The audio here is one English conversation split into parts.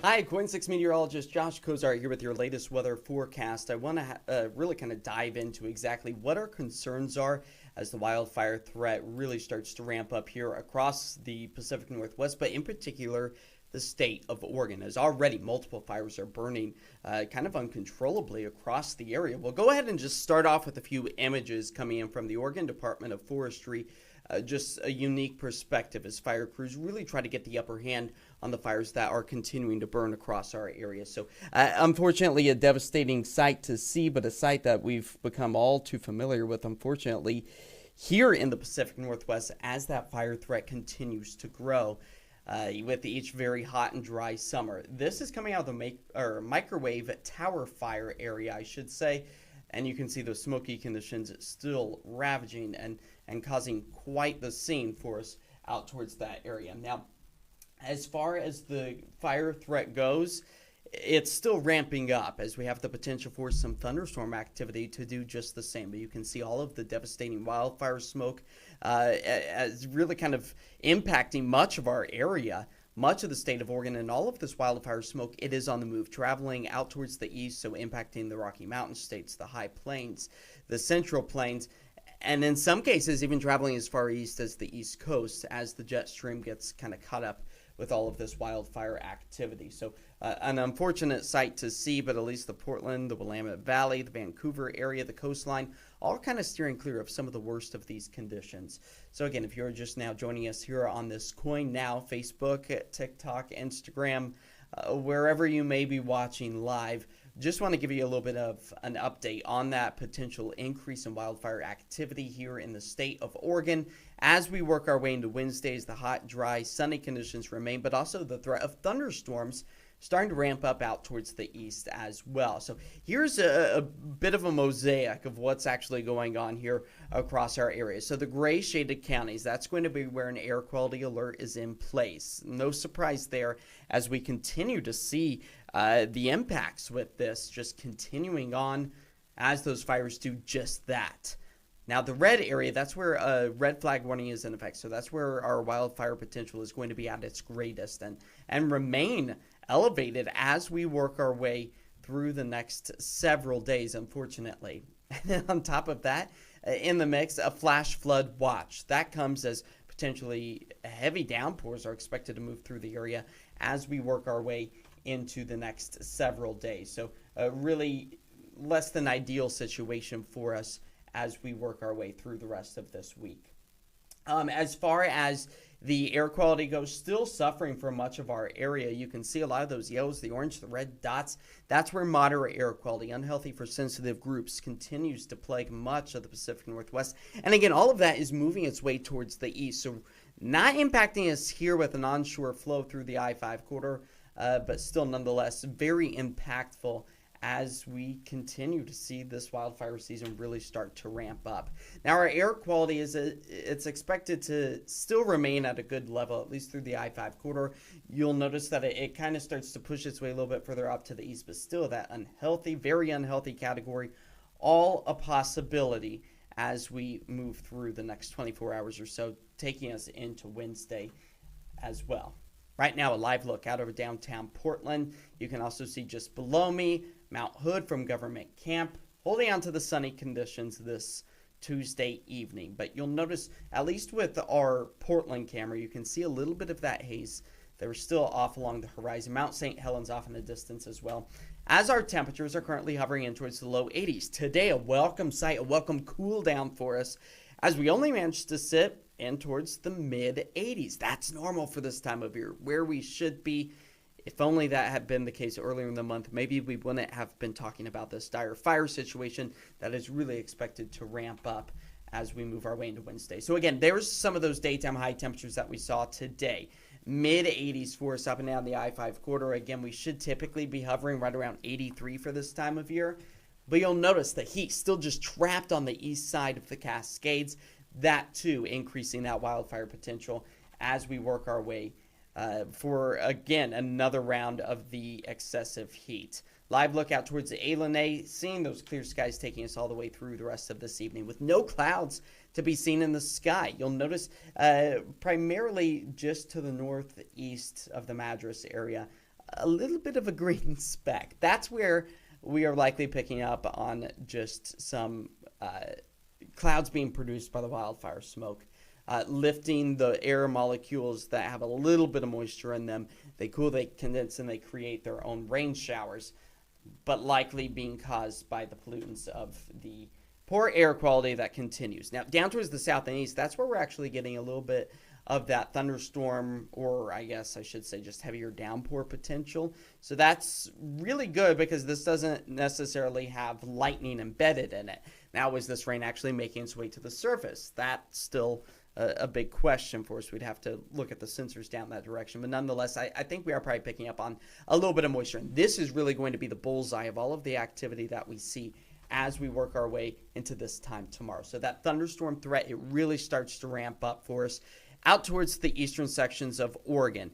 Hi, KOIN 6 Meteorologist Josh Cozart here with your latest weather forecast. I want to really kind of dive into exactly what our concerns are as the wildfire threat really starts to ramp up here across the Pacific Northwest, but in particular, the state of Oregon, as already multiple fires are burning kind of uncontrollably across the area. We'll go ahead and just start off with a few images coming in from the Oregon Department of Forestry. Just a unique perspective as fire crews really try to get the upper hand on the fires that are continuing to burn across our area. So unfortunately, a devastating sight to see, but a sight that we've become all too familiar with, unfortunately, here in the Pacific Northwest as that fire threat continues to grow. With each very hot and dry summer. This is coming out of the microwave tower fire area, I should say. And you can see those smoky conditions still ravaging and causing quite the scene for us out towards that area. Now, as far as the fire threat goes, it's still ramping up as we have the potential for some thunderstorm activity to do just the same. But you can see all of the devastating wildfire smoke as really kind of impacting much of our area, much of the state of Oregon, and all of this wildfire smoke, it is on the move, traveling out towards the east, so impacting the Rocky Mountain states, the high plains, the central plains, and in some cases even traveling as far east as the east coast as the jet stream gets kind of caught up with all of this wildfire activity. So an unfortunate sight to see, but at least the Portland, the Willamette Valley, the Vancouver area, the coastline, all kind of steering clear of some of the worst of these conditions. So again, if you're just now joining us here on this KOIN Now, Facebook, TikTok, Instagram, wherever you may be watching live, just want to give you a little bit of an update on that potential increase in wildfire activity here in the state of Oregon as we work our way into Wednesdays. The hot, dry, sunny conditions remain, but also the threat of thunderstorms starting to ramp up out towards the east as well. So here's a bit of a mosaic of what's actually going on here across our area. So the gray shaded counties, that's going to be where an air quality alert is in place. No surprise there as we continue to see the impacts with this just continuing on as those fires do just that. Now, the red area, that's where a red flag warning is in effect. So that's where our wildfire potential is going to be at its greatest and remain elevated as we work our way through the next several days, unfortunately. And then on top of that, in the mix, a flash flood watch. That comes as potentially heavy downpours are expected to move through the area as we work our way into the next several days. So a really less than ideal situation for us as we work our way through the rest of this week. As far as the air quality goes, still suffering for much of our area. You can see a lot of those yellows, the orange, the red dots. That's where moderate air quality, unhealthy for sensitive groups, continues to plague much of the Pacific Northwest. And again, all of that is moving its way towards the east. So not impacting us here with an onshore flow through the I-5 corridor, but still nonetheless very impactful as we continue to see this wildfire season really start to ramp up. Now, our air quality it's expected to still remain at a good level, at least through the I-5 corridor. You'll notice that it kind of starts to push its way a little bit further up to the east, but still that unhealthy, very unhealthy category, all a possibility as we move through the next 24 hours or so, taking us into Wednesday as well. Right now, a live look out over downtown Portland. You can also see just below me Mount Hood from Government Camp, holding on to the sunny conditions this Tuesday evening. But you'll notice, at least with our Portland camera, you can see a little bit of that haze that are still off along the horizon. Mount St. Helens off in the distance as well. As our temperatures are currently hovering in towards the low 80s. Today, a welcome sight, a welcome cool down for us, as we only managed to sit in towards the mid 80s. That's normal for this time of year, where we should be. If only that had been the case earlier in the month, maybe we wouldn't have been talking about this dire fire situation that is really expected to ramp up as we move our way into Wednesday. So again, there's some of those daytime high temperatures that we saw today. Mid 80s for us up and down the I-5 corridor. Again, we should typically be hovering right around 83 for this time of year. But you'll notice the heat still just trapped on the east side of the Cascades. That too increasing that wildfire potential as we work our way for, again, another round of the excessive heat. Live look out towards the Alenay, seeing those clear skies taking us all the way through the rest of this evening with no clouds to be seen in the sky. You'll notice primarily just to the northeast of the Madras area, a little bit of a green speck. That's where we are likely picking up on just some clouds being produced by the wildfire smoke, lifting the air molecules that have a little bit of moisture in them. They cool, they condense, and they create their own rain showers, but likely being caused by the pollutants of the poor air quality that continues. Now, down towards the south and east, that's where we're actually getting a little bit of that thunderstorm, or I guess I should say just heavier downpour potential. So that's really good because this doesn't necessarily have lightning embedded in it. Now, is this rain actually making its way to the surface? That's still a big question for us. We'd have to look at the sensors down that direction. But nonetheless, I think we are probably picking up on a little bit of moisture. And this is really going to be the bullseye of all of the activity that we see as we work our way into this time tomorrow. So that thunderstorm threat, it really starts to ramp up for us out towards the eastern sections of Oregon.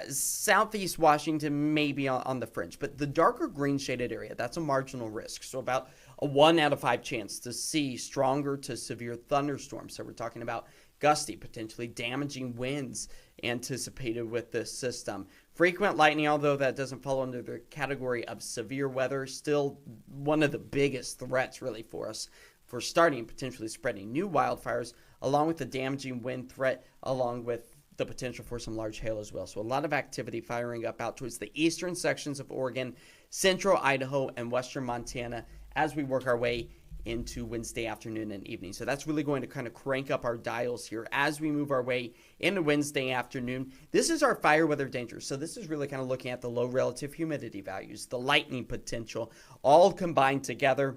Southeast Washington may be on the fringe, but the darker green shaded area, that's a marginal risk. So about a 1 out of 5 chance to see stronger to severe thunderstorms. So we're talking about gusty, potentially damaging winds anticipated with this system. Frequent lightning, although that doesn't fall under the category of severe weather, still one of the biggest threats really for us for starting potentially spreading new wildfires, along with the damaging wind threat, along with the potential for some large hail as well. So a lot of activity firing up out towards the eastern sections of Oregon, central Idaho, and western Montana as we work our way into Wednesday afternoon and evening. So that's really going to kind of crank up our dials here as we move our way into Wednesday afternoon. This is our fire weather danger. So this is really kind of looking at the low relative humidity values, the lightning potential, all combined together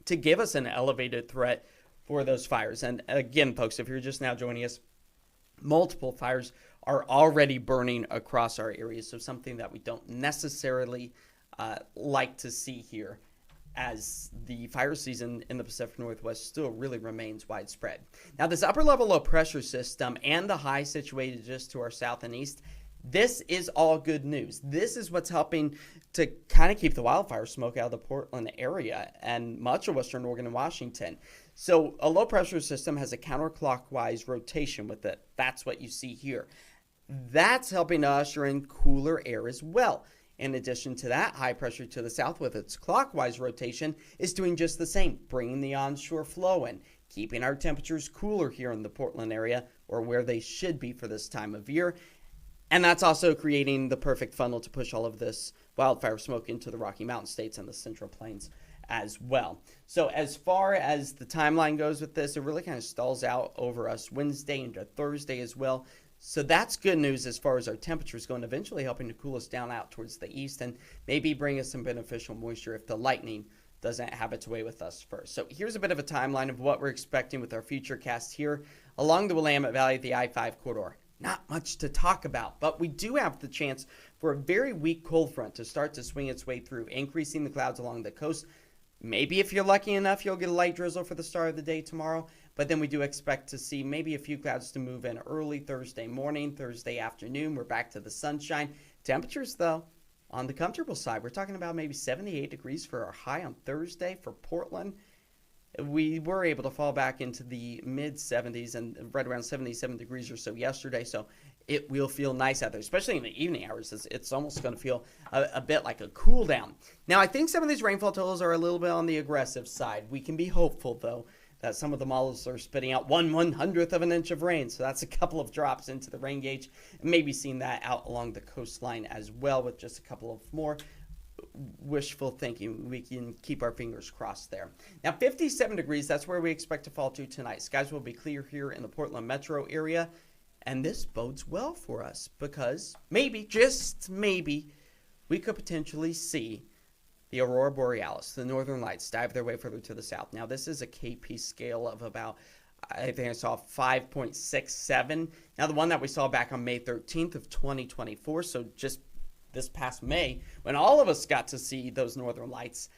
to give us an elevated threat for those fires. And again, folks, if you're just now joining us, multiple fires are already burning across our areas. So something that we don't necessarily like to see here, as the fire season in the Pacific Northwest still really remains widespread. Now, this upper level low pressure system and the high situated just to our south and east, this is all good news. This is what's helping to kind of keep the wildfire smoke out of the Portland area and much of western Oregon and Washington. So a low pressure system has a counterclockwise rotation with it. That's what you see here. That's helping to usher in cooler air as well. In addition to that, high pressure to the south with its clockwise rotation is doing just the same, bringing the onshore flow in, keeping our temperatures cooler here in the Portland area, or where they should be for this time of year. And that's also creating the perfect funnel to push all of this wildfire smoke into the Rocky Mountain states and the Central Plains as well. So as far as the timeline goes with this, it really kind of stalls out over us Wednesday into Thursday as well. So that's good news as far as our temperatures go, and eventually helping to cool us down out towards the east and maybe bring us some beneficial moisture if the lightning doesn't have its way with us first. So here's a bit of a timeline of what we're expecting with our Futurecast here along the Willamette Valley, the I-5 corridor. Not much to talk about, but we do have the chance for a very weak cold front to start to swing its way through, increasing the clouds along the coast. Maybe if you're lucky enough, you'll get a light drizzle for the start of the day tomorrow. But then we do expect to see maybe a few clouds to move in early Thursday morning, Thursday afternoon. We're back to the sunshine. Temperatures, though, on the comfortable side. We're talking about maybe 78 degrees for our high on Thursday for Portland. We were able to fall back into the mid-70s and right around 77 degrees or so yesterday. So it will feel nice out there, especially in the evening hours. It's almost going to feel a bit like a cool down. Now, I think some of these rainfall totals are a little bit on the aggressive side. We can be hopeful, though, that some of the models are spitting out 1/100th of an inch of rain. So that's a couple of drops into the rain gauge. And maybe seeing that out along the coastline as well with just a couple of more. Wishful thinking. We can keep our fingers crossed there. Now, 57 degrees, that's where we expect to fall to tonight. Skies will be clear here in the Portland metro area. And this bodes well for us because maybe, just maybe, we could potentially see the aurora borealis, the northern lights, dive their way further to the south. Now, this is a KP scale of about, I think I saw 5.67. Now, the one that we saw back on May 13th of 2024, so just this past May, when all of us got to see those northern lights,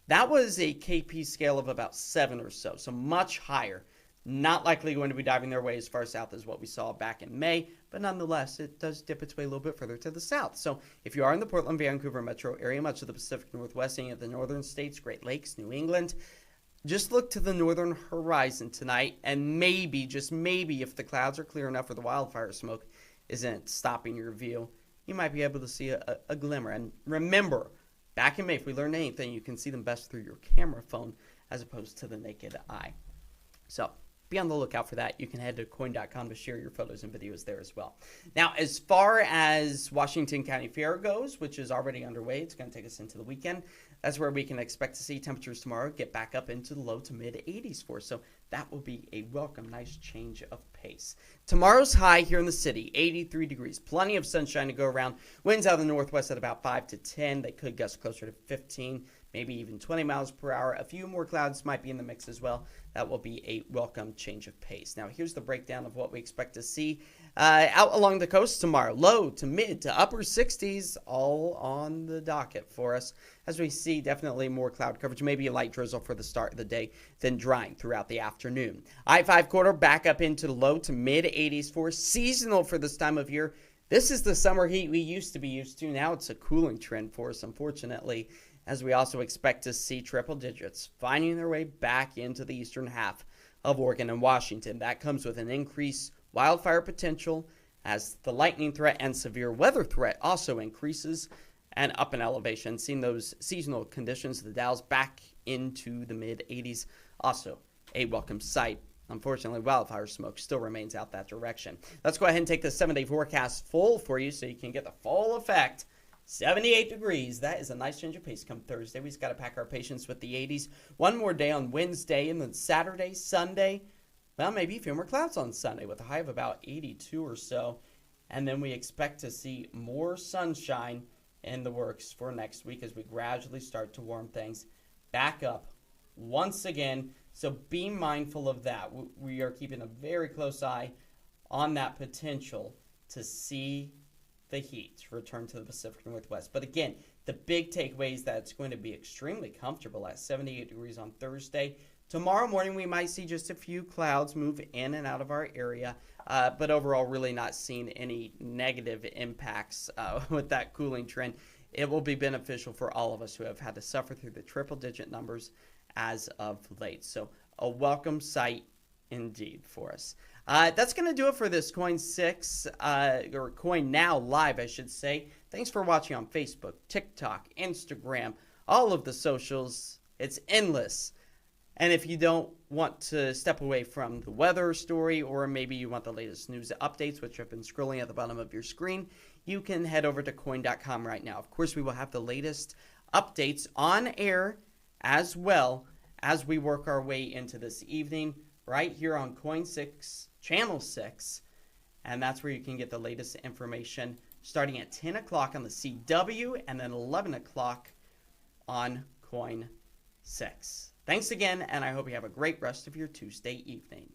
that was a KP scale of about 7 or so, so much higher. Not likely going to be diving their way as far south as what we saw back in May, but nonetheless, it does dip its way a little bit further to the south. So if you are in the Portland, Vancouver metro area, much of the Pacific Northwest, any of the northern states, Great Lakes, New England, just look to the northern horizon tonight, and maybe, just maybe, if the clouds are clear enough for the wildfire smoke isn't stopping your view, you might be able to see a glimmer. And remember, back in May, if we learned anything, you can see them best through your camera phone as opposed to the naked eye. So be on the lookout for that. You can head to KOIN.com to share your photos and videos there as well. Now, as far as Washington County Fair goes, which is already underway, it's going to take us into the weekend. That's where we can expect to see temperatures tomorrow get back up into the low to mid 80s for. So that will be a welcome, nice change of pace. Tomorrow's high here in the city, 83 degrees. Plenty of sunshine to go around. Winds out of the northwest at about 5 to 10. They could gust closer to 15, maybe even 20 miles per hour. A few more clouds might be in the mix as well. That will be a welcome change of pace. Now, here's the breakdown of what we expect to see out along the coast tomorrow. Low to mid to upper 60s, all on the docket for us. As we see, definitely more cloud coverage, maybe a light drizzle for the start of the day, then drying throughout the afternoon. I-5 corridor back up into the low to mid 80s for seasonal for this time of year. This is the summer heat we used to be used to. Now it's a cooling trend for us, unfortunately, as we also expect to see triple digits finding their way back into the eastern half of Oregon and Washington. That comes with an increased wildfire potential as the lightning threat and severe weather threat also increases and up in elevation. Seeing those seasonal conditions, the Dow's back into the mid 80s, also a welcome sight. Unfortunately, wildfire smoke still remains out that direction. Let's go ahead and take the 7-day forecast full for you so you can get the full effect. 78 degrees. That is a nice change of pace come Thursday. We just got to pack our patience with the 80s. One more day on Wednesday, and then Saturday, Sunday, well, maybe a few more clouds on Sunday with a high of about 82 or so. And then we expect to see more sunshine in the works for next week as we gradually start to warm things back up once again. So be mindful of that. We are keeping a very close eye on that potential to see the heat return to the Pacific Northwest. But again, the big takeaway is that it's going to be extremely comfortable at 78 degrees on Thursday. Tomorrow morning, we might see just a few clouds move in and out of our area, but overall, really not seeing any negative impacts with that cooling trend. It will be beneficial for all of us who have had to suffer through the triple-digit numbers as of late. So a welcome sight indeed for us. That's going to do it for this KOIN 6, or KOIN Now Live, I should say. Thanks for watching on Facebook, TikTok, Instagram, all of the socials. It's endless. And if you don't want to step away from the weather story, or maybe you want the latest news updates, which have been scrolling at the bottom of your screen, you can head over to KOIN.com right now. Of course, we will have the latest updates on air as well as we work our way into this evening right here on KOIN 6, Channel 6. And that's where you can get the latest information starting at 10 o'clock on the CW and then 11 o'clock on KOIN 6. Thanks again, and I hope you have a great rest of your Tuesday evening.